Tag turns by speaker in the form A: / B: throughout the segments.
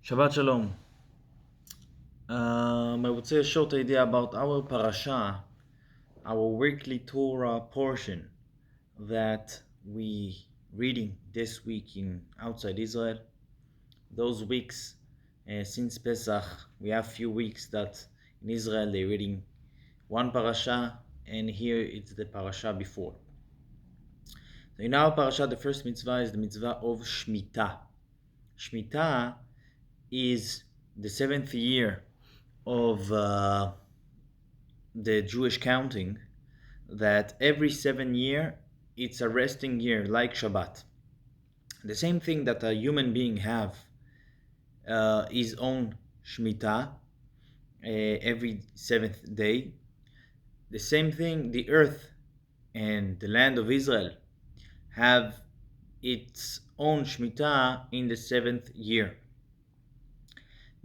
A: Shabbat Shalom. I would say a short idea about our parasha, our weekly Torah portion that we reading this week in outside Israel. Those weeks since Pesach, we have few weeks that in Israel they're reading one parasha, and here it's the parasha before. So in our parasha, the first mitzvah is the mitzvah of Shmita. Shmita is the seventh year of the Jewish counting, that every 7 year it's a resting year like Shabbat. The same thing that a human being have his own Shemitah every seventh day. The same thing the earth and the land of Israel have its own Shemitah in the seventh year.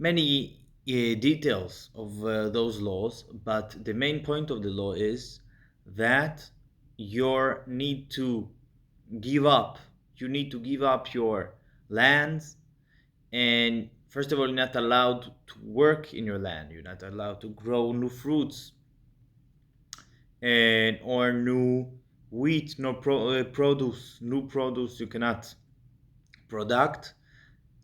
A: Many details of those laws, but the main point of the law is that you need to give up. You need to give up your lands, and first of all, you're not allowed to work in your land. You're not allowed to grow new fruits and or new wheat, no produce, new produce you cannot product.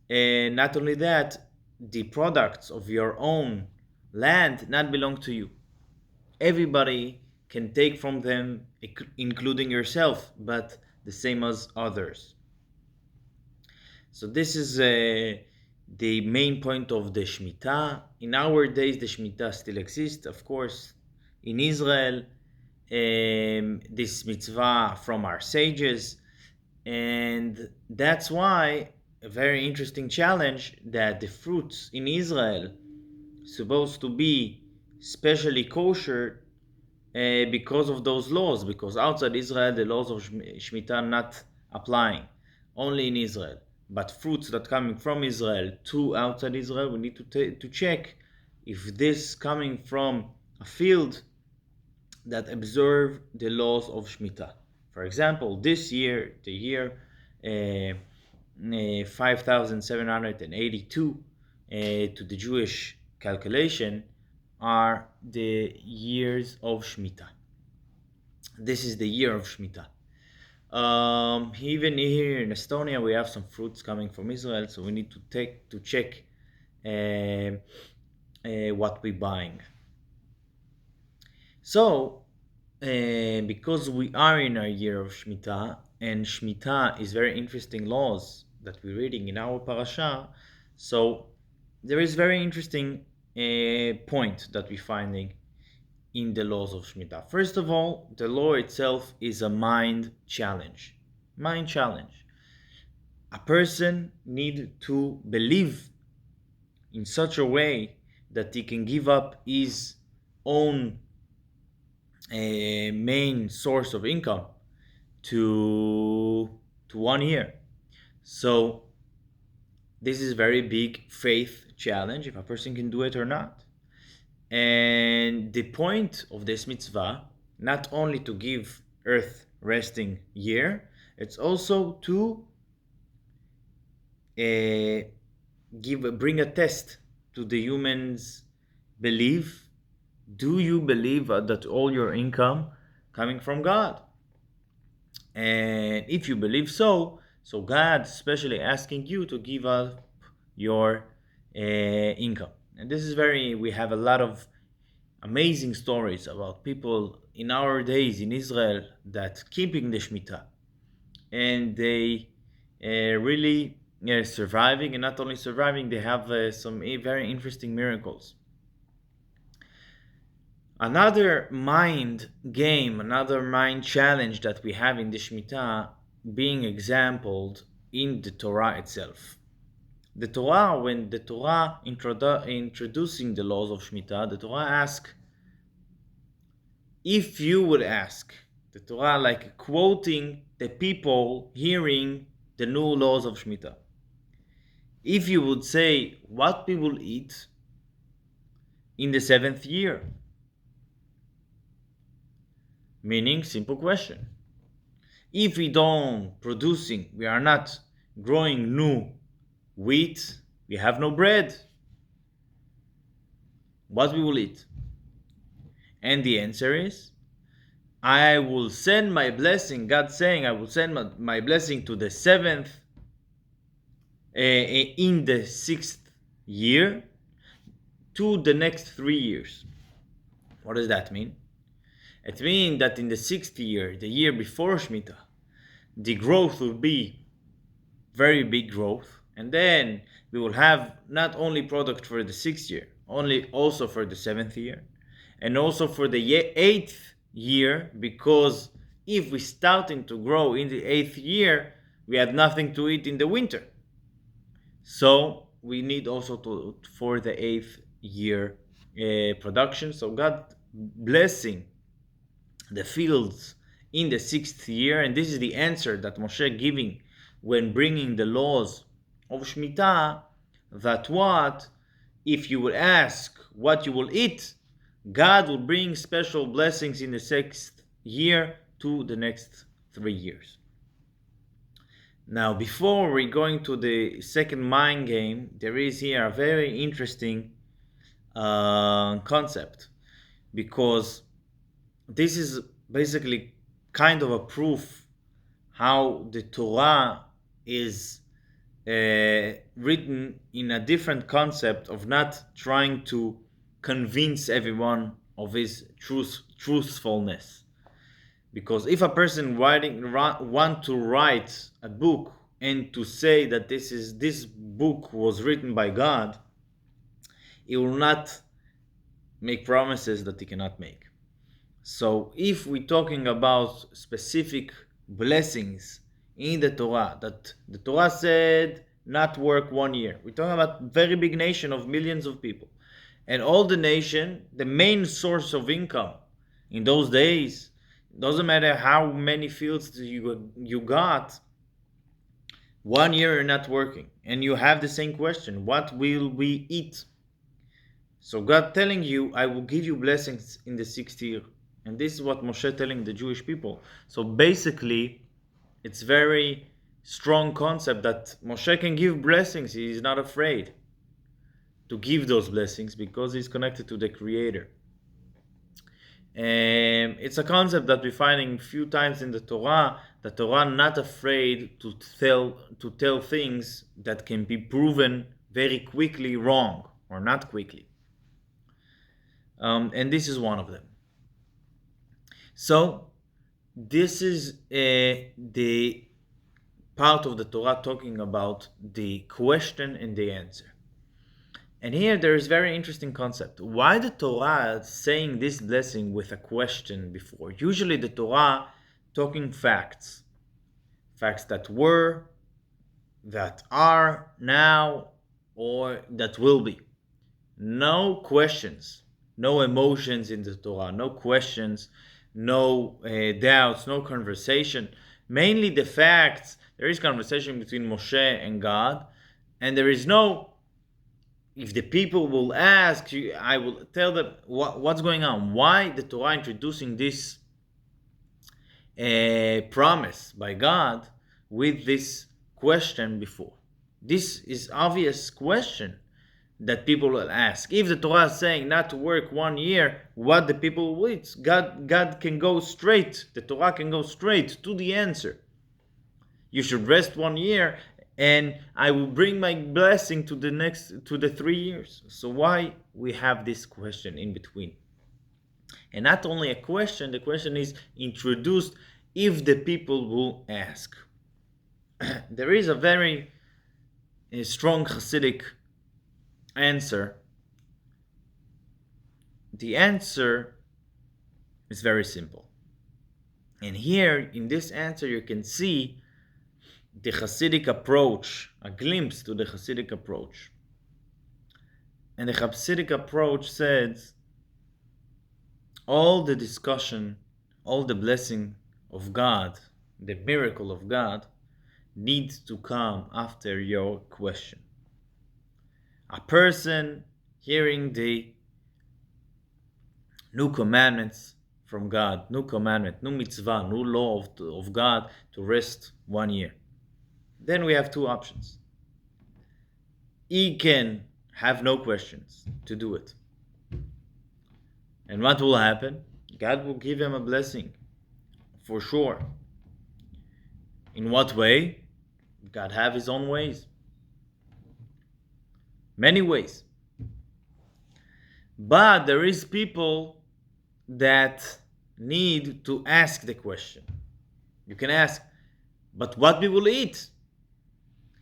A: And not only that, the products of your own land not belong to you. Everybody can take from them, including yourself, but the same as others. So this is the main point of the Shemitah. In our days, the Shemitah still exists, of course. In Israel, this mitzvah from our sages, and that's why a very interesting challenge that the fruits in Israel supposed to be specially kosher because of those laws, because outside Israel the laws of Shemitah are not applying, only in Israel. But fruits that coming from Israel to outside Israel, we need to check if this coming from a field that observe the laws of Shemitah. For example, this year, the year 5782 to the Jewish calculation are the years of Shemitah. This is the year of Shemitah. Even here in Estonia, we have some fruits coming from Israel, so we need to check what we're buying. So, because we are in our year of Shemitah, and Shemitah is very interesting laws that we're reading in our parasha, so there is very interesting point that we're finding in the laws of Shemitah. First of all, the law itself is a mind challenge. Mind challenge. A person needs to believe in such a way that he can give up his own main source of income to 1 year. So this is a very big faith challenge, if a person can do it or not. And the point of this mitzvah, not only to give earth resting year, it's also to bring a test to the humans' belief. Do you believe that all your income coming from God? And if you believe so God especially asking you to give up your income. And this is we have a lot of amazing stories about people in our days in Israel that keeping the Shemitah, and they really surviving, and not only surviving, they have some very interesting miracles. Another mind game, another mind challenge that we have in the Shemitah being exampled in the Torah itself. The Torah, when the Torah introducing the laws of Shemitah, the Torah asks, if you would ask, the Torah like quoting the people hearing the new laws of Shemitah, if you would say, what we will eat in the seventh year? Meaning, simple question. If we are not growing new wheat We have no bread. What we will eat? And the answer is, I will send my blessing. God saying, I will send my blessing to the seventh, in the sixth year, to the next 3 years. What does that mean? It means that in the sixth year, the year before Shemitah, the growth will be very big growth, and then we will have not only product for the sixth year, only also for the seventh year, and also for the eighth year, because if we starting to grow in the eighth year, we had nothing to eat in the winter. So we need also to for the eighth year production. So God blessing the fields in the sixth year, and this is the answer that Moshe giving when bringing the laws of Shemitah. That what if you will ask what you will eat, God will bring special blessings in the sixth year to the next 3 years. Now, before we're going to the second mind game, there is here a very interesting concept, because this is basically kind of a proof how the Torah is written in a different concept of not trying to convince everyone of his truthfulness. Because if a person want to write a book and to say that this book was written by God, he will not make promises that he cannot make. So if we're talking about specific blessings in the Torah, that the Torah said not work 1 year, we're talking about very big nation of millions of people, and all the nation, the main source of income in those days, doesn't matter how many fields you got, 1 year you're not working, and you have the same question: what will we eat? So God telling you, I will give you blessings in the sixth year, and this is what Moshe telling the Jewish people. So basically, it's very strong concept that Moshe can give blessings. He is not afraid to give those blessings because he's connected to the Creator. It's a concept that we're finding few times in the Torah. The Torah not afraid to tell things that can be proven very quickly wrong or not quickly, and this is one of them. So this is the part of the Torah talking about the question and the answer. And here there is very interesting concept. Why the Torah saying this blessing with a question before? Usually the Torah talking facts. Facts that were, that are now, or that will be. No questions, no emotions in the Torah, no questions, no doubts, no conversation. Mainly the facts. There is conversation between Moshe and God, and there is no, if the people will ask, I will tell them what's going on. Why the Torah introducing this promise by God with this question before? This is obvious question that people will ask. If the Torah is saying not to work 1 year, what the people will eat? God can go straight. The Torah can go straight to the answer. You should rest 1 year, and I will bring my blessing to the 3 years. So why we have this question in between? And not only a question, the question is introduced if the people will ask. There is a very strong Hasidic answer. The answer is very simple. And here in this answer you can see the Hasidic approach, a glimpse to the Hasidic approach. And the Hasidic approach says all the discussion, all the blessing of God, the miracle of God, needs to come after your question. A person hearing the new commandments from God, new commandment, new mitzvah, new law of God to rest 1 year. Then we have two options. he can have no questions to do it. And what will happen? God will give him a blessing, for sure. In what way? God have his own ways, many ways. But there is people that need to ask the question. You can ask, but what we will eat?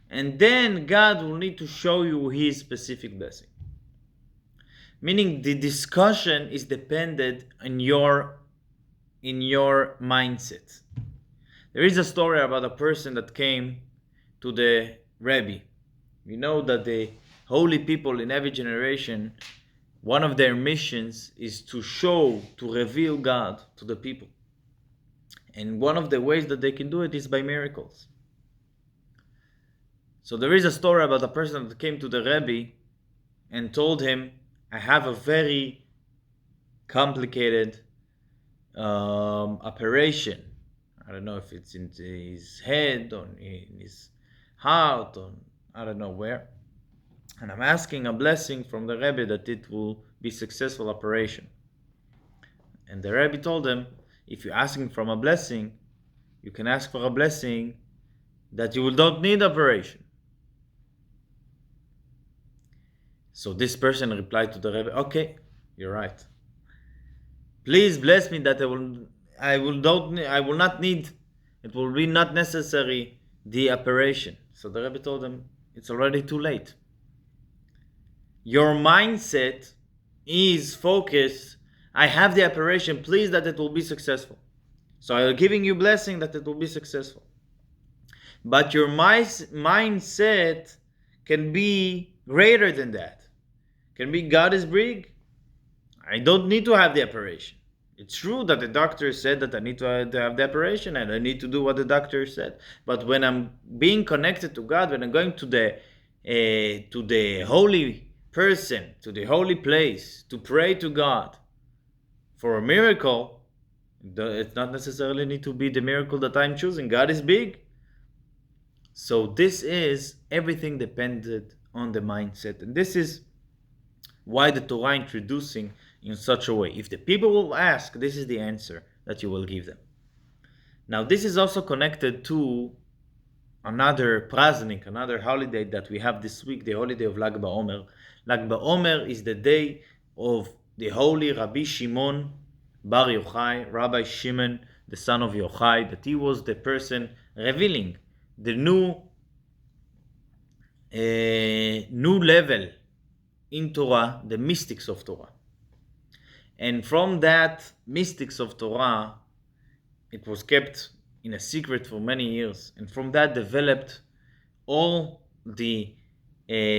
A: And then God will need to show you his specific blessing. Meaning the discussion is dependent on your mindset. There is a story about a person that came to the Rebbe. We know that the holy people in every generation, one of their missions is to show, to reveal God to the people. And one of the ways that they can do it is by miracles. So there is a story about a person that came to the Rebbe and told him, I have a very complicated operation. I don't know if it's in his head or in his heart or I don't know where. And I'm asking a blessing from the Rebbe that it will be successful operation. And the Rebbe told him, if you're asking from a blessing, you can ask for a blessing that you will not need operation. So this person replied to the Rebbe, okay, you're right. Please bless me that I will not need, it will be not necessary the operation. So the Rebbe told him, it's already too late. Your mindset is focused, I have the operation, please that it will be successful. So I'm giving you blessing that it will be successful. But your mindset can be greater than that. Can be God is big. I don't need to have the operation. It's true that the doctor said that I need to have the operation and I need to do what the doctor said. But when I'm being connected to God, when I'm going to the holy person, to the holy place, to pray to God for a miracle, it not necessarily need to be the miracle that I'm choosing. God is big. So this is everything dependent on the mindset. And this is why the Torah introducing in such a way. If the people will ask, this is the answer that you will give them. Now this is also connected to another praznik, another holiday that we have this week, the holiday of Lag Baomer. Lag Baomer is the day of the holy Rabbi Shimon Bar Yochai, Rabbi Shimon, the son of Yochai, that he was the person revealing the new level in Torah, the mystics of Torah. And from that mystics of Torah, it was kept in a secret for many years. And from that developed all the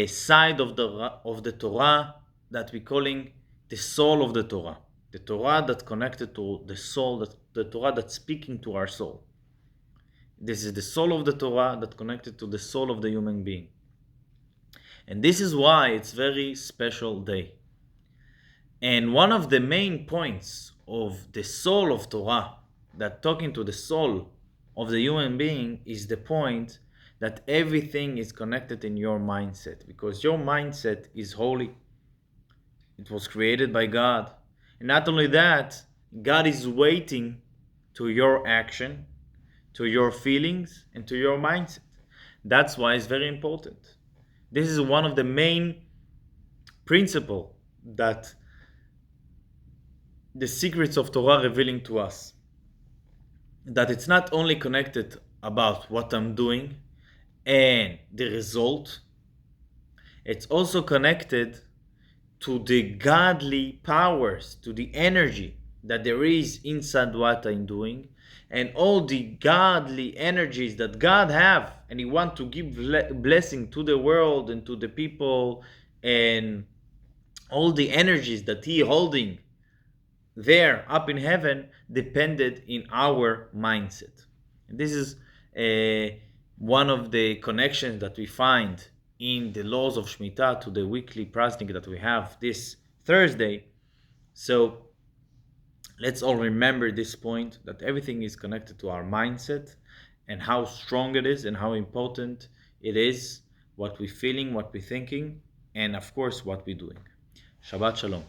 A: side of the Torah that we calling the soul of the Torah. The Torah that connected to the soul, the Torah that's speaking to our soul. This is the soul of the Torah that connected to the soul of the human being. And this is why it's very special day. And one of the main points of the soul of Torah, that talking to the soul of the human being, is the point that everything is connected in your mindset, because your mindset is holy. It was created by God. And not only that, God is waiting to your action, to your feelings, and to your mindset. That's why it's very important. This is one of the main principles that the secrets of Torah revealing to us. That it's not only connected about what I'm doing and the result, it's also connected to the godly powers, to the energy that there is inside what I'm doing, and all the godly energies that God have, and He wants to give blessing to the world and to the people, and all the energies that He holding there up in heaven depended in our mindset. And this is one of the connections that we find in the laws of Shmita to the weekly praznik that we have this Thursday. So let's all remember this point, that everything is connected to our mindset and how strong it is and how important it is what we're feeling, what we're thinking, and of course, what we're doing. Shabbat Shalom.